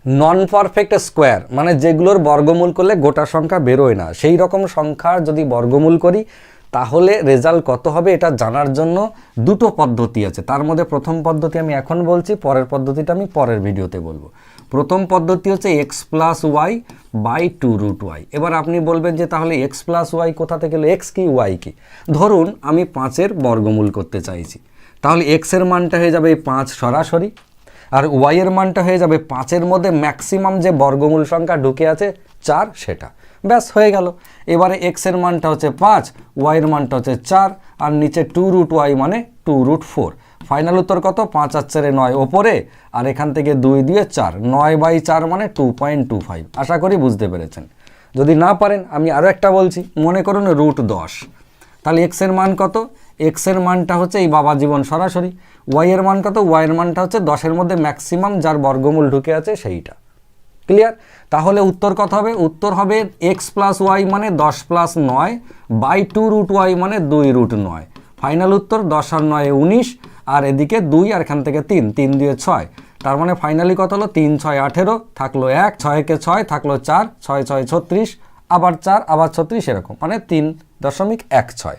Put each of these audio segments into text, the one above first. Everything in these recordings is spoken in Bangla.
নন পারফেক্ট স্কোয়ার মানে যেগুলোর বর্গমূল করলে গোটা সংখ্যা বেরোয় না, সেই রকম সংখ্যার যদি বর্গমূল করি তাহলে রেজাল্ট কত হবে এটা জানার জন্য দুটো পদ্ধতি আছে। তার মধ্যে প্রথম পদ্ধতি আমি এখন বলছি, পরের পদ্ধতিটা আমি পরের ভিডিওতে বলবো। প্রথম পদ্ধতি হচ্ছে x plus Y by 2√y। এবার আপনি বলবেন যে তাহলে এক্স প্লাস ওয়াই কোথা থেকে এলো, এক্স কি ওয়াই কি? ধরুন আমি 5-এর বর্গমূল করতে চাইছি, তাহলে এক্সের মানটা হয়ে যাবে 5 সরাসরি, আর ওয়াইয়ের মানটা হয়ে যাবে 5-এর মধ্যে ম্যাক্সিমাম যে বর্গমূল সংখ্যা ঢুকে আছে 4 সেটা, ব্যাস হয়ে গেল। এবারে এক্সের মানটা হচ্ছে 5, ওয়াইয়ের মানটা হচ্ছে 4, আর নিচে 2√y মানে 2√4। ফাইনাল উত্তর কত? 5 আর 4 9 ওপরে, আর এখান থেকে 2 দিয়ে 4, 9/4 মানে 2.25। আশা করি বুঝতে পেরেছেন। যদি না পারেন আমি আরও একটা বলছি, মনে করুন √10। তাহলে এক্সের মান কত? এক্সের মানটা হচ্ছে এই বাবা জীবন সরাসরি। ওয়াইয়ের মান কত? ওয়াইয়ের মানটা হচ্ছে 10-এর মধ্যে ম্যাক্সিমাম যার বর্গমূল ঢুকে আছে সেইটা। ক্লিয়ার? তাহলে উত্তর কত হবে? উত্তর হবে এক্স প্লাস ওয়াই মানে 10 + 9 বাই 2√y মানে 2√9। ফাইনাল উত্তর 10 আর 9 19, আর এদিকে 2 আর এখান থেকে 3, 3 দিয়ে 6, তার মানে ফাইনালি কত হলো? 3 6 18, থাকলো 1, 6 কে 6 থাকলো 4, 6 6 36, আবার 4 আবার 36, এরকম মানে 3.16।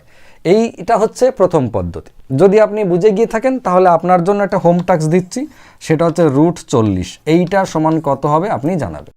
এইটা হচ্ছে প্রথম পদ্ধতি। যদি আপনি বুঝে গিয়ে থাকেন তাহলে আপনার জন্য একটা হোম টাস্ক দিচ্ছি, সেটা হচ্ছে √40। এইটা সমান কত হবে আপনি জানাবেন।